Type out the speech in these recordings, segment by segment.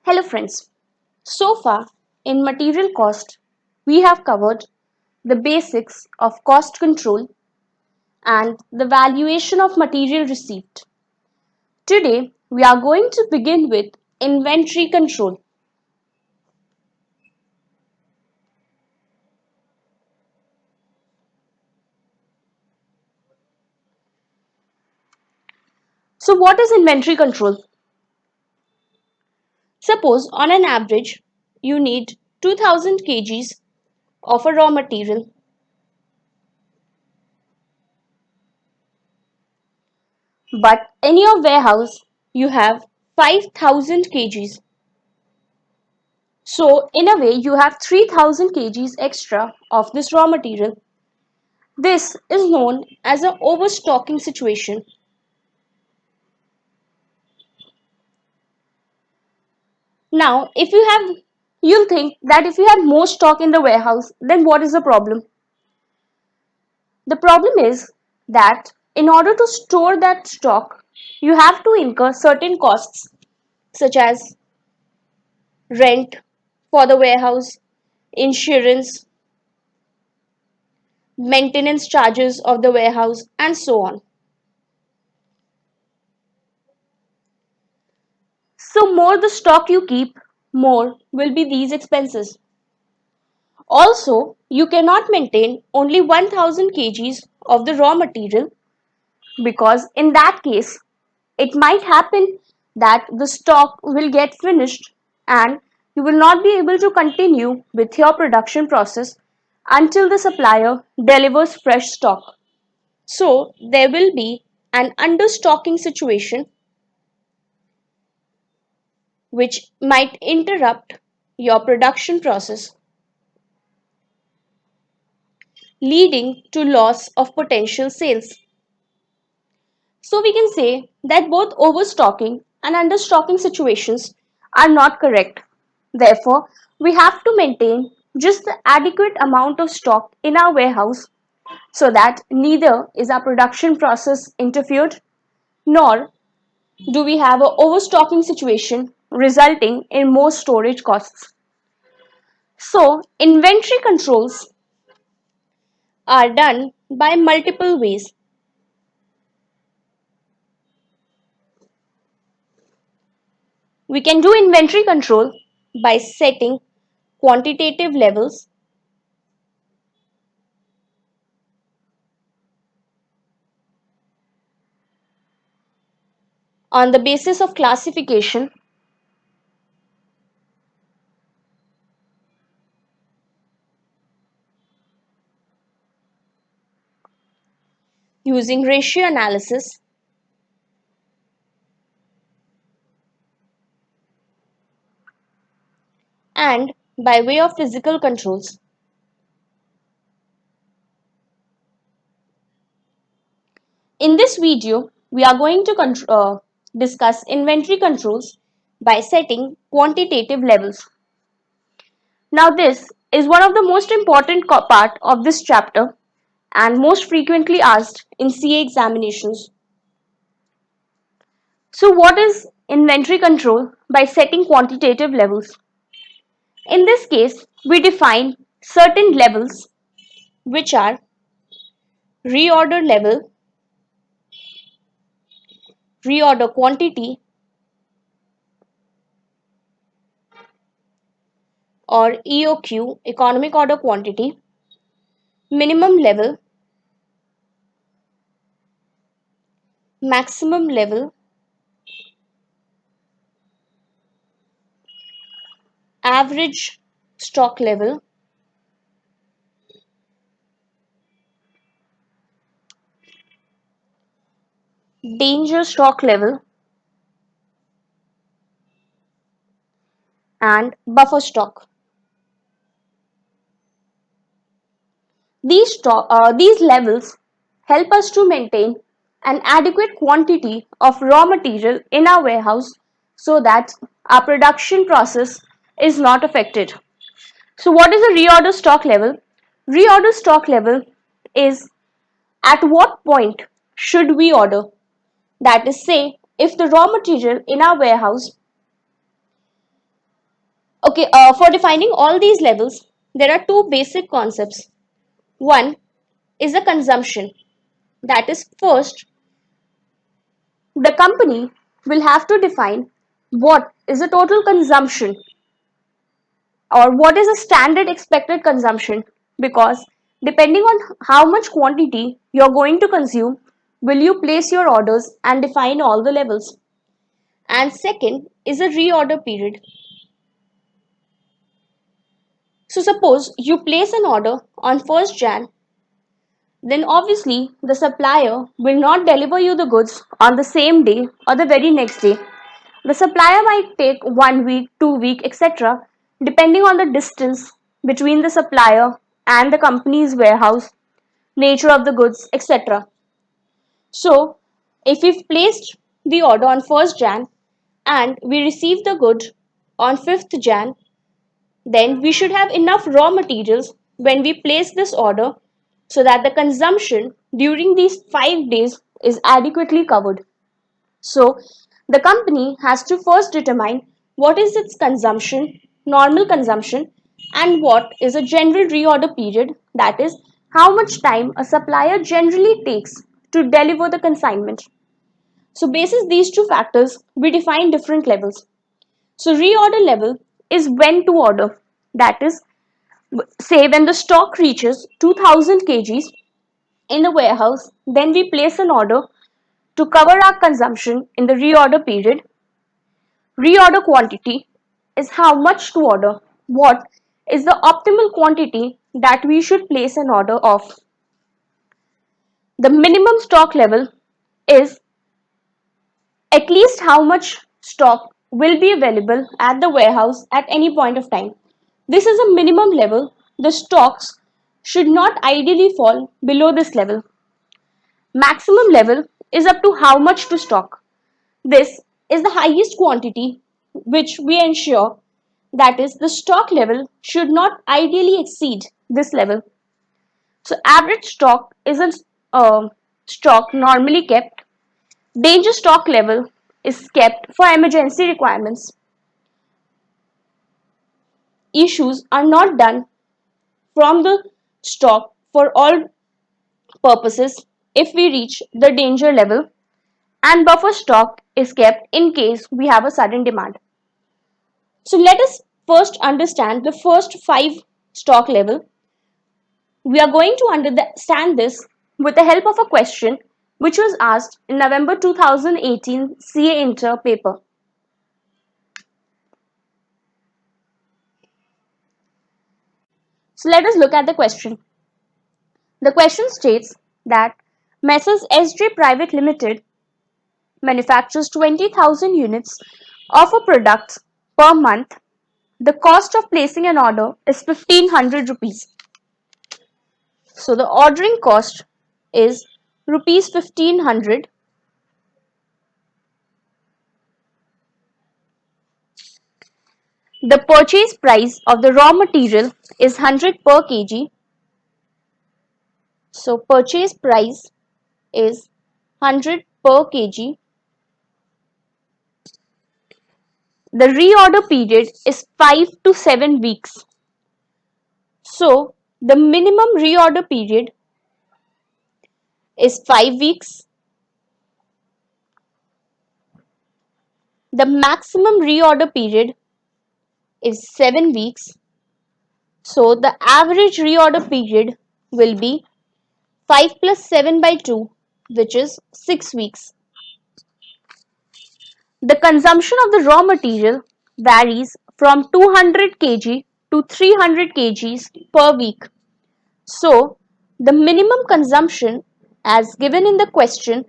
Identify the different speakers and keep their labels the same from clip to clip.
Speaker 1: Hello friends. So far in material cost, we have covered the basics of cost control and the valuation of material received. Today, we are going to begin with inventory control. So what is inventory control? Suppose on an average, you need 2000 kgs of a raw material, but in your warehouse, you have 5000 kgs. So, in a way, you have 3000 kgs extra of this raw material. This is known as an overstocking situation. Now, you'll think that if you have more stock in the warehouse, then what is the problem? The problem is that in order to store that stock, you have to incur certain costs such as rent for the warehouse, insurance, maintenance charges of the warehouse, and so on. So, more the stock you keep, more will be these expenses. Also, you cannot maintain only 1000 kgs of the raw material because in that case, it might happen that the stock will get finished and you will not be able to continue with your production process until the supplier delivers fresh stock. So, there will be an understocking situation which might interrupt your production process, leading to loss of potential sales. So we can say that both overstocking and understocking situations are not correct. Therefore, we have to maintain just the adequate amount of stock in our warehouse so that neither is our production process interfered nor do we have an overstocking situation resulting in more storage costs. So, inventory controls are done by multiple ways. We can do inventory control by setting quantitative levels on the basis of classification using ratio analysis and by way of physical controls. In this video, we are going to discuss inventory controls by setting quantitative levels. Now this is one of the most important part of this chapter and most frequently asked in CA examinations. So what is inventory control by setting quantitative levels? In this case, we define certain levels which are reorder level, reorder quantity, or EOQ, economic order quantity, minimum level, maximum level, average stock level, danger stock level, and buffer stock. These levels help us to maintain an adequate quantity of raw material in our warehouse so that our production process is not affected. So what is a reorder stock level? Reorder stock level is at what point should we order? That is, say, if the raw material in our warehouse Okay, for defining all these levels, there are two basic concepts. One is a consumption. That is, first, the company will have to define what is the total consumption or what is a standard expected consumption, because depending on how much quantity you're going to consume, will you place your orders and define all the levels. And second is a reorder period. So suppose you place an order on 1st Jan, then obviously the supplier will not deliver you the goods on the same day or the very next day. The supplier might take 1 week, 2 week, etc., depending on the distance between the supplier and the company's warehouse, nature of the goods, etc. So, if we've placed the order on 1st Jan and we receive the good on 5th Jan, then we should have enough raw materials when we place this order so that the consumption during these 5 days is adequately covered. So, the company has to first determine what is its consumption, normal consumption, and what is a general reorder period, that is, how much time a supplier generally takes to deliver the consignment. So, basis these two factors, we define different levels. So, reorder level is when to order, that is, say when the stock reaches 2000 kgs in a warehouse, then we place an order to cover our consumption in the reorder period. Reorder quantity is how much to order, what is the optimal quantity that we should place an order of. The minimum stock level is at least how much stock will be available at the warehouse at any point of time. This is a minimum level. The stocks should not ideally fall below this level. Maximum level is up to how much to stock. This is the highest quantity which we ensure, that is, the stock level should not ideally exceed this level. So average stock is a stock normally kept. Danger stock level is kept for emergency requirements. Issues are not done from the stock for all purposes if we reach the danger level, and buffer stock is kept in case we have a sudden demand. So let us first understand the first 5 stock level. We are going to understand this with the help of a question which was asked in November 2018 CA Inter paper. So let us look at the question. The question states that Messrs SJ Private Limited manufactures 20,000 units of a product per month. The cost of placing an order is 1500 rupees. So the ordering cost is rupees 1500. The purchase price of the raw material is 100 per kg. So purchase price is 100 per kg. The reorder period is 5 to 7 weeks. So the minimum reorder period is 5 weeks. The maximum reorder period is 7 weeks. So the average reorder period will be 5 plus 7 by 2, which is 6 weeks. The consumption of the raw material varies from 200 kg to 300 kgs per week. So the minimum consumption as given in the question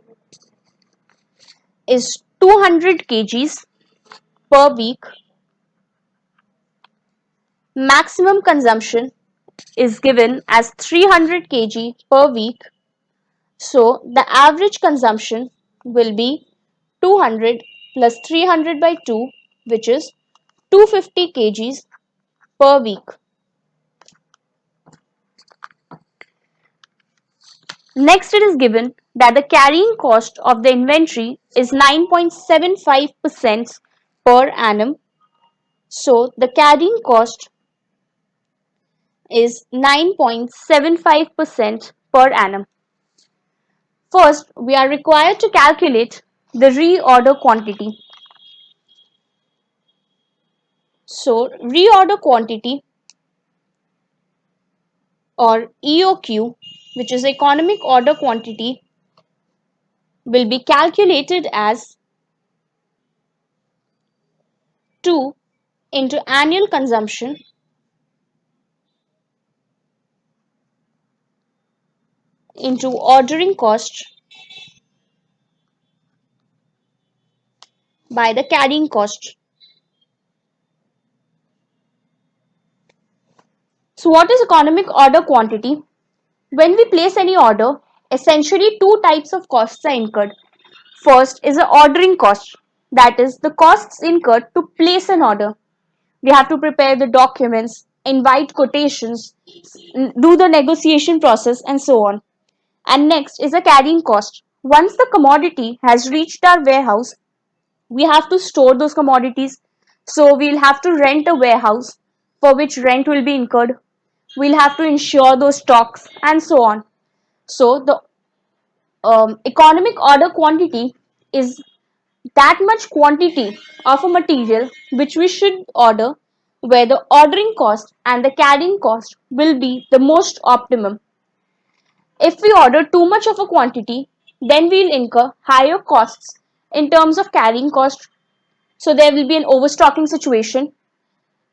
Speaker 1: is 200 kgs per week. Maximum consumption is given as 300 kg per week. So the average consumption will be 200 plus 300 by 2, which is 250 kgs per week. Next, it is given that the carrying cost of the inventory is 9.75% per annum. So the carrying cost is 9.75% per annum. First, we are required to calculate the reorder quantity. So reorder quantity or EOQ, which is economic order quantity, will be calculated as 2 into annual consumption into ordering cost by the carrying cost. So what is economic order quantity? When we place any order, essentially two types of costs are incurred. First is the ordering cost, that is the costs incurred to place an order. We have to prepare the documents, invite quotations, do the negotiation process, and so on. And next is a carrying cost. Once the commodity has reached our warehouse, we have to store those commodities. So we'll have to rent a warehouse for which rent will be incurred. We'll have to insure those stocks and so on. So the economic order quantity is that much quantity of a material which we should order, where the ordering cost and the carrying cost will be the most optimum. If we order too much of a quantity, then we'll incur higher costs in terms of carrying cost. So there will be an overstocking situation.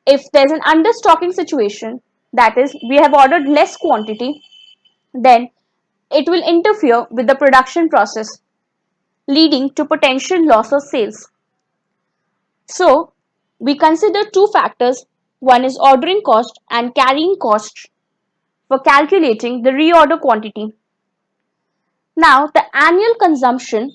Speaker 1: If there's an understocking situation, that is, we have ordered less quantity, then it will interfere with the production process, leading to potential loss of sales. So, we consider two factors. One is ordering cost and carrying cost for calculating the reorder quantity. Now, the annual consumption,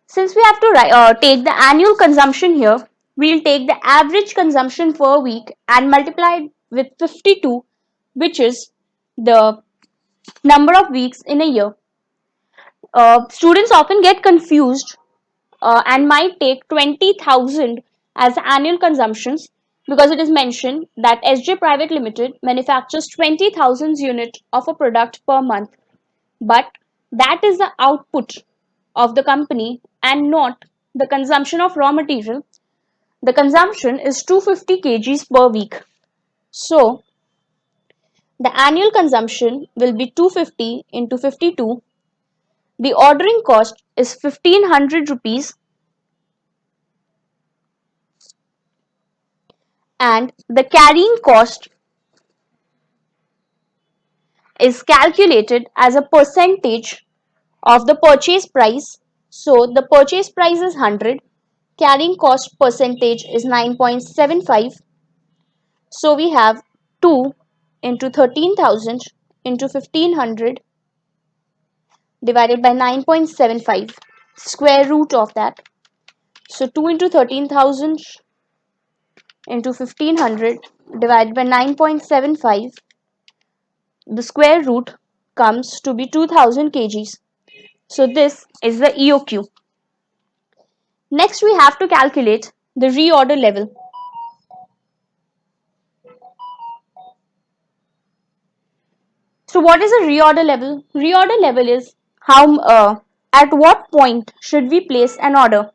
Speaker 1: since we have to take the annual consumption here, we'll take the average consumption per week and multiply it with 52, which is the number of weeks in a year. Students often get confused and might take 20,000 as annual consumptions because it is mentioned that SJ Private Limited manufactures 20,000 units of a product per month. But that is the output of the company and not the consumption of raw material. The consumption is 250 kgs per week. So the annual consumption will be 250 into 52. The ordering cost is 1500 rupees and the carrying cost is calculated as a percentage of the purchase price. So the purchase price is 100, carrying cost percentage is 9.75. So we have 2 into 13,000 into 1500 divided by 9.75, square root of that. So 2 into 13,000 into 1500 divided by 9.75, the square root comes to be 2000 kgs. So this is the EOQ. Next we have to calculate the reorder level. So what is a reorder level? Reorder level is how at what point should we place an order.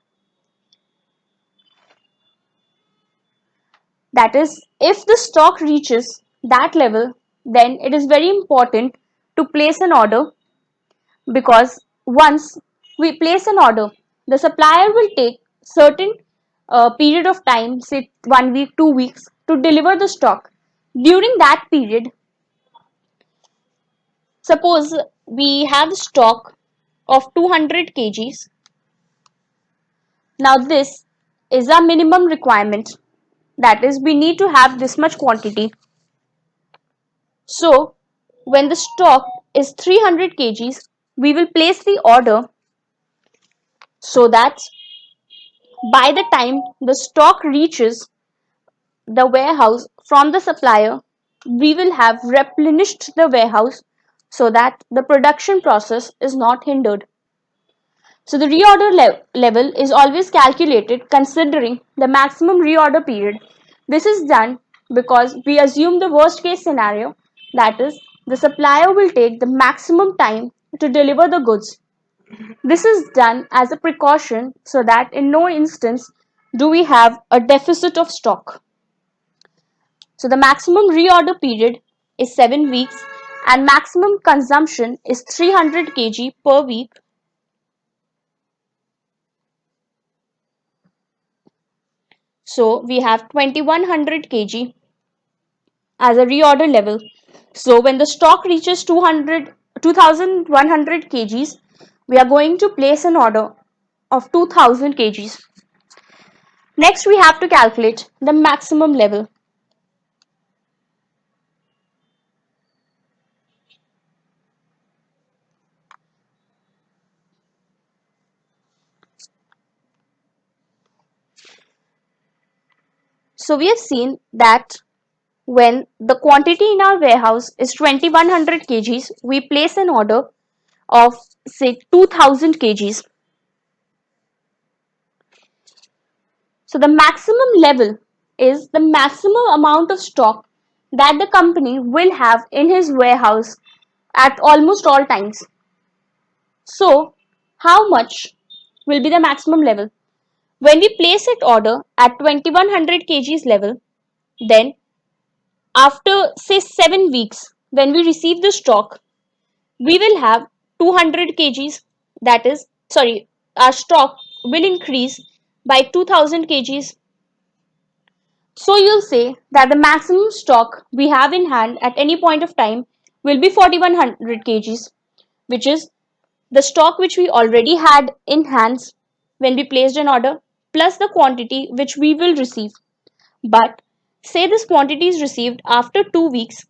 Speaker 1: That is, if the stock reaches that level, then it is very important to place an order, because once we place an order, the supplier will take certain period of time, say 1 week, 2 weeks, to deliver the stock. During that period, suppose we have stock of 200 kgs. Now this is a minimum requirement, that is, we need to have this much quantity. So when the stock is 300 kgs, we will place the order so that by the time the stock reaches the warehouse from the supplier, we will have replenished the warehouse so that the production process is not hindered. So the reorder level is always calculated considering the maximum reorder period. This is done because we assume the worst case scenario, that is, the supplier will take the maximum time to deliver the goods. This is done as a precaution so that in no instance do we have a deficit of stock. So the maximum reorder period is 7 weeks and maximum consumption is 300 kg per week. So we have 2100 kg as a reorder level. So when the stock reaches 2100 kgs, we are going to place an order of 2000 kgs. Next, we have to calculate the maximum level. So we have seen that when the quantity in our warehouse is 2100 kgs, we place an order of say 2000 kgs. So the maximum level is the maximum amount of stock that the company will have in his warehouse at almost all times. So how much will be the maximum level? When we place an order at 2100 kgs level, then after say 7 weeks, when we receive the stock, we will have 200 kgs, that is, sorry, our stock will increase by 2000 kgs. So you'll say that the maximum stock we have in hand at any point of time will be 4100 kgs, which is the stock which we already had in hands when we placed an order plus the quantity which we will receive. But say this quantity is received after 2 weeks.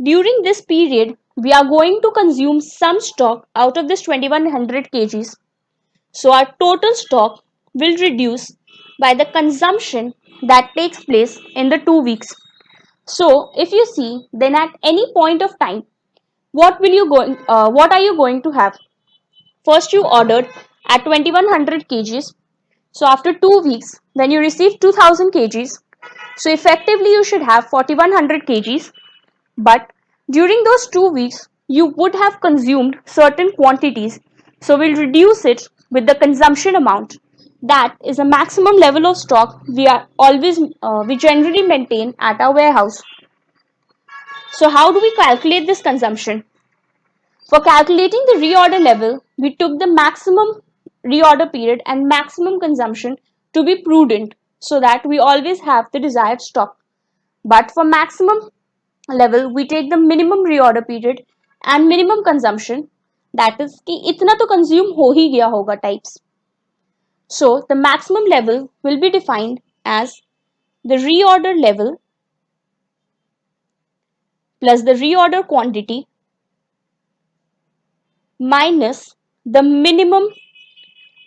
Speaker 1: During this period, we are going to consume some stock out of this 2100 kgs. So our total stock will reduce by the consumption that takes place in the 2 weeks. So if you see, then at any point of time, what are you going to have? First you ordered at 2100 kgs. So after 2 weeks, when you receive 2000 kgs, so effectively you should have 4100 kgs. But during those 2 weeks, you would have consumed certain quantities. So we'll reduce it with the consumption amount. That is a maximum level of stock we generally maintain at our warehouse. So how do we calculate this consumption? For calculating the reorder level, we took the maximum reorder period and maximum consumption to be prudent so that we always have the desired stock. But for maximum level, we take the minimum reorder period and minimum consumption, that is कि इतना तो consume हो ही गया होगा types. So the maximum level will be defined as the reorder level plus the reorder quantity minus the minimum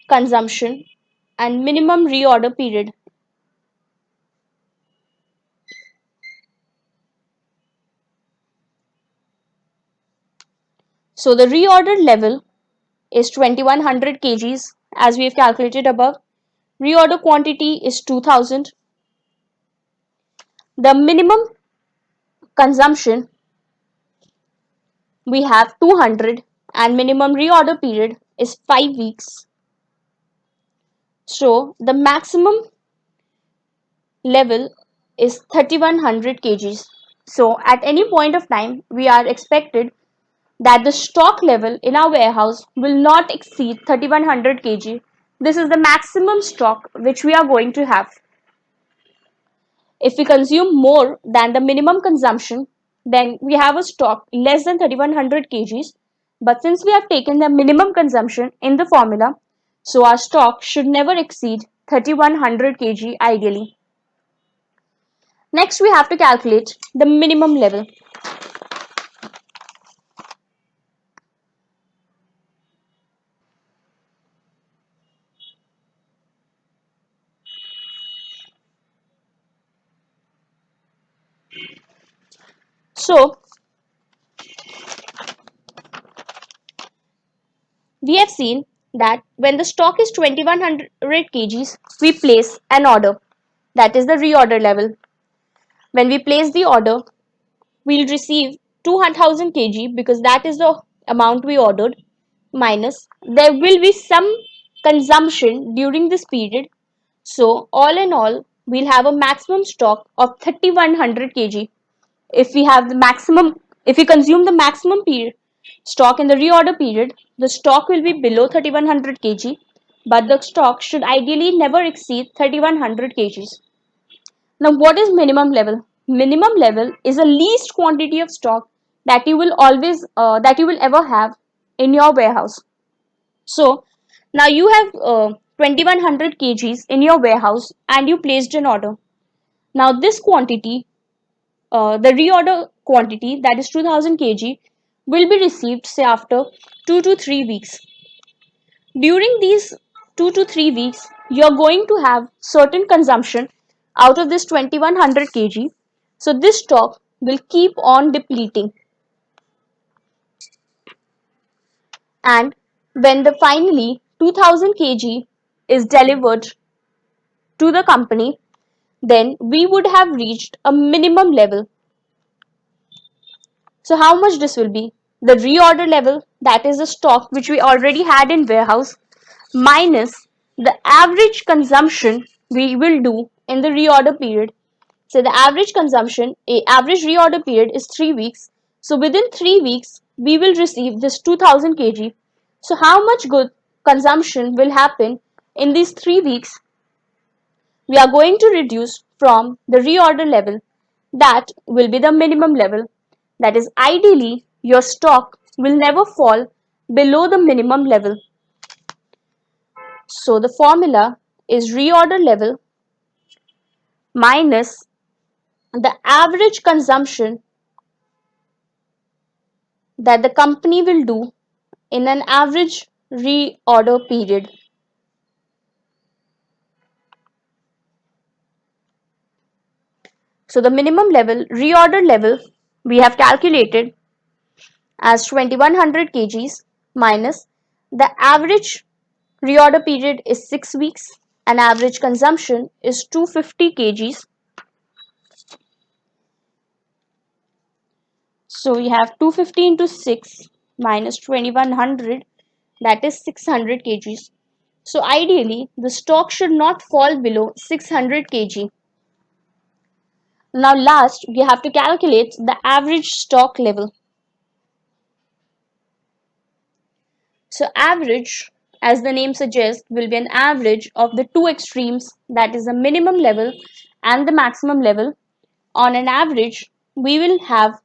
Speaker 1: consumption and minimum reorder period. So the reorder level is 2100 kgs as we have calculated above. Reorder quantity is 2000. The minimum consumption we have 200 and minimum reorder period is 5 weeks. So the maximum level is 3100 kgs. So at any point of time we are expected that the stock level in our warehouse will not exceed 3100 kg. This is the maximum stock which we are going to have. If we consume more than the minimum consumption, then we have a stock less than 3100 kgs. But since we have taken the minimum consumption in the formula, so our stock should never exceed 3100 kg ideally. Next, we have to calculate the minimum level. So, we have seen that when the stock is 2100 kgs, we place an order. That is the reorder level. When we place the order, we'll receive 2000 kg because that is the amount we ordered, minus there will be some consumption during this period. So all in all, we'll have a maximum stock of 3100 kg. If we consume the maximum period stock in the reorder period, the stock will be below 3100 kg, but the stock should ideally never exceed 3100 kgs. Now, what is minimum level? Minimum level is the least quantity of stock that you will ever have in your warehouse. So now you have 2100 kgs in your warehouse and you placed an order. Now this quantity, the reorder quantity, that is 2000 kg, will be received say after 2 to 3 weeks. During these 2 to 3 weeks, you're going to have certain consumption out of this 2100 kg. So this stock will keep on depleting. And when the finally 2000 kg is delivered to the company, then we would have reached a minimum level. So how much this will be? The reorder level, that is the stock which we already had in warehouse, minus the average consumption we will do in the reorder period. So the average reorder period is 3 weeks. So within 3 weeks, we will receive this 2000 kg. So how much good consumption will happen in these 3 weeks? We are going to reduce from the reorder level. That will be the minimum level. That is, ideally, your stock will never fall below the minimum level. So the formula is reorder level minus the average consumption that the company will do in an average reorder period. So the minimum level, reorder level, we have calculated as 2100 kgs minus the average reorder period is 6 weeks and average consumption is 250 kgs. So we have 250 into 6 minus 2100, that is 600 kgs. So ideally the stock should not fall below 600 kg. Now last we have to calculate the average stock level. So average, as the name suggests, will be an average of the two extremes, that is the minimum level and the maximum level. On an average, we will have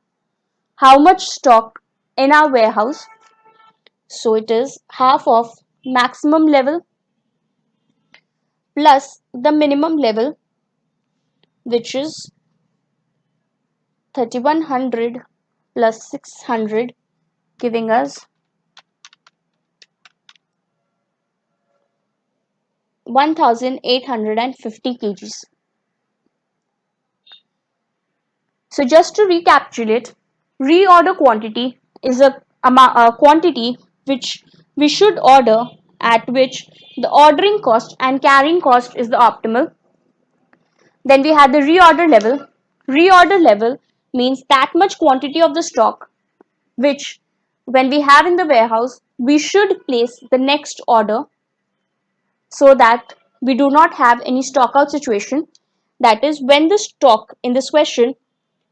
Speaker 1: how much stock in our warehouse. So it is half of maximum level plus the minimum level, which is 3100 plus 600, giving us 1850 kgs. So just to recapitulate, reorder quantity is a quantity which we should order at which the ordering cost and carrying cost is the optimal. Then we had the reorder level. Reorder level means that much quantity of the stock which when we have in the warehouse, we should place the next order so that we do not have any stock out situation. That is, when the stock in this question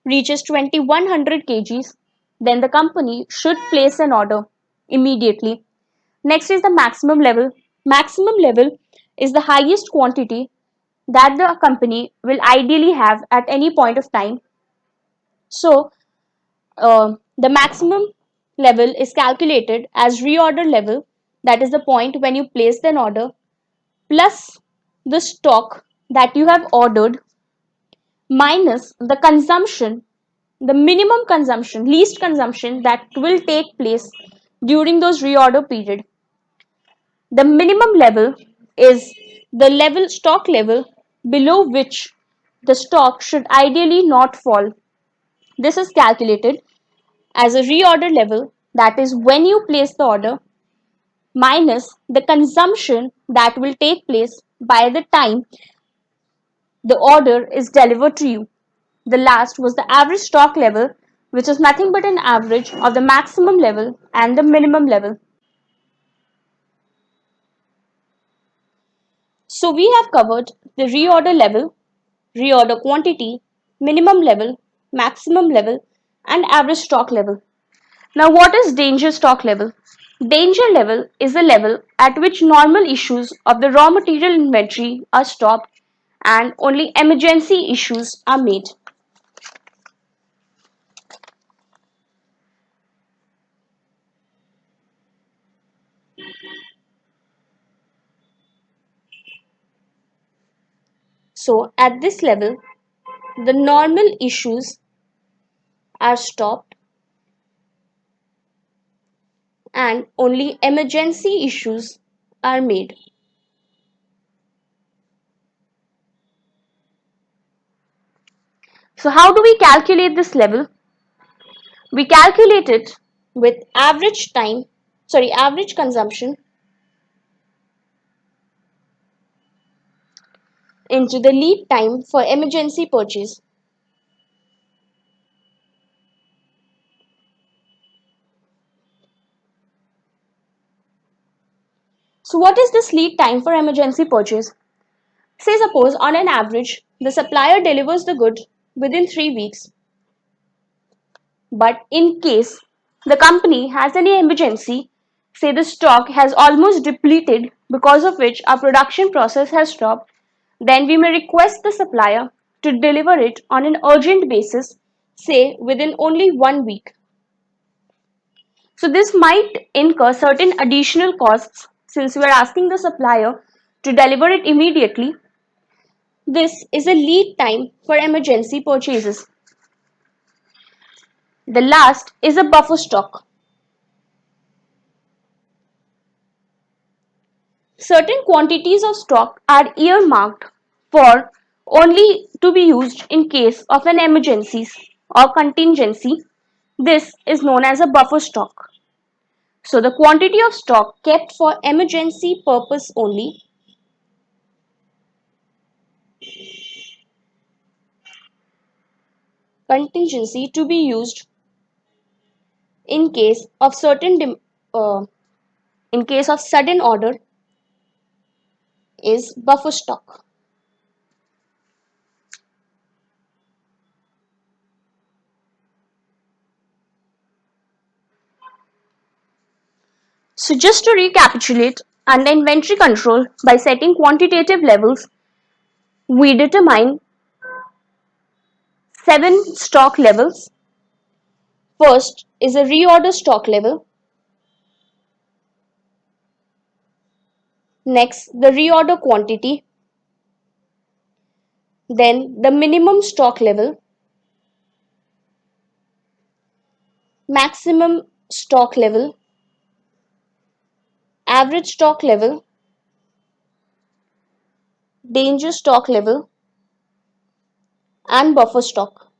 Speaker 1: reaches 2100 kgs, then the company should place an order immediately. Next is the maximum level. Maximum level is the highest quantity that the company will ideally have at any point of time. So the maximum level is calculated as reorder level, that is the point when you placed an order, plus the stock that you have ordered minus the consumption, the minimum consumption, least consumption that will take place during those reorder period. The minimum level is the level stock level below which the stock should ideally not fall. This is calculated as a reorder level, that is when you place the order, minus the consumption that will take place by the time the order is delivered to you. The last was the average stock level, which is nothing but an average of the maximum level and the minimum level. So we have covered the reorder level, reorder quantity, minimum level, maximum level, and average stock level. Now, what is danger stock level? Danger level is a level at which normal issues of the raw material inventory are stopped and only emergency issues are made. So, at this level, the normal issues are stopped and only emergency issues are made. So, how do we calculate this level? We calculate it with average consumption into the lead time for emergency purchase. So what is this lead time for emergency purchase? Say suppose on an average, the supplier delivers the good within 3 weeks. But in case the company has any emergency, say the stock has almost depleted because of which our production process has stopped, then we may request the supplier to deliver it on an urgent basis, say within only 1 week. So this might incur certain additional costs since we are asking the supplier to deliver it immediately. This is a lead time for emergency purchases. The last is a buffer stock. Certain quantities of stock are earmarked for only to be used in case of an emergency or contingency. This is known as a buffer stock. So the quantity of stock kept for emergency purpose only, contingency to be used in case of in case of sudden order, is buffer stock. So just to recapitulate, under inventory control, by setting quantitative levels, we determine 7 stock levels. First is a reorder stock level. Next, the reorder quantity. Then the minimum stock level, maximum stock level, average stock level, danger stock level, and buffer stock.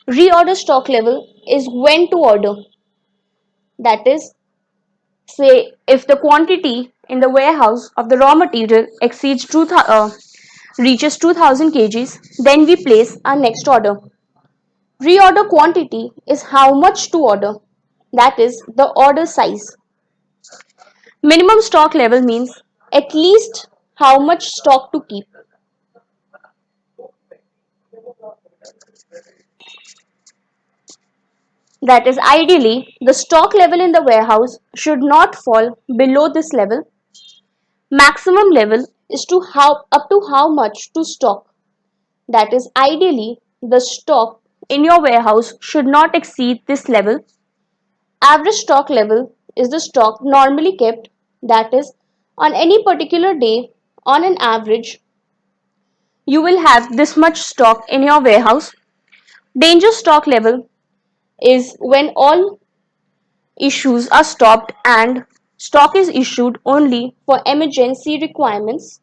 Speaker 1: Reorder stock level is when to order. That is, say if the quantity in the warehouse of the raw material exceeds reaches 2000 kgs, then we place our next order. Reorder quantity is how much to order, that is the order size. Minimum stock level means at least how much stock to keep. That is, ideally, the stock level in the warehouse should not fall below this level. Maximum level is up to how much to stock. That is, ideally, the stock in your warehouse should not exceed this level. Average stock level is the stock normally kept, that is, on any particular day, on an average, you will have this much stock in your warehouse. Danger stock level is when all issues are stopped and stock is issued only for emergency requirements.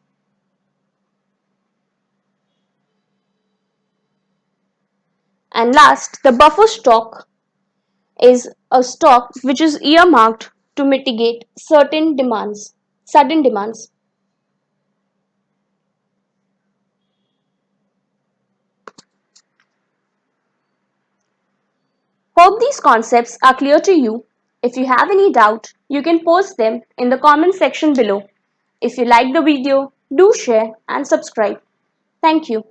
Speaker 1: And last, the buffer stock is a stock which is earmarked to mitigate sudden demands. Hope these concepts are clear to you. If you have any doubt, you can post them in the comment section below. If you like the video, do share and subscribe. Thank you.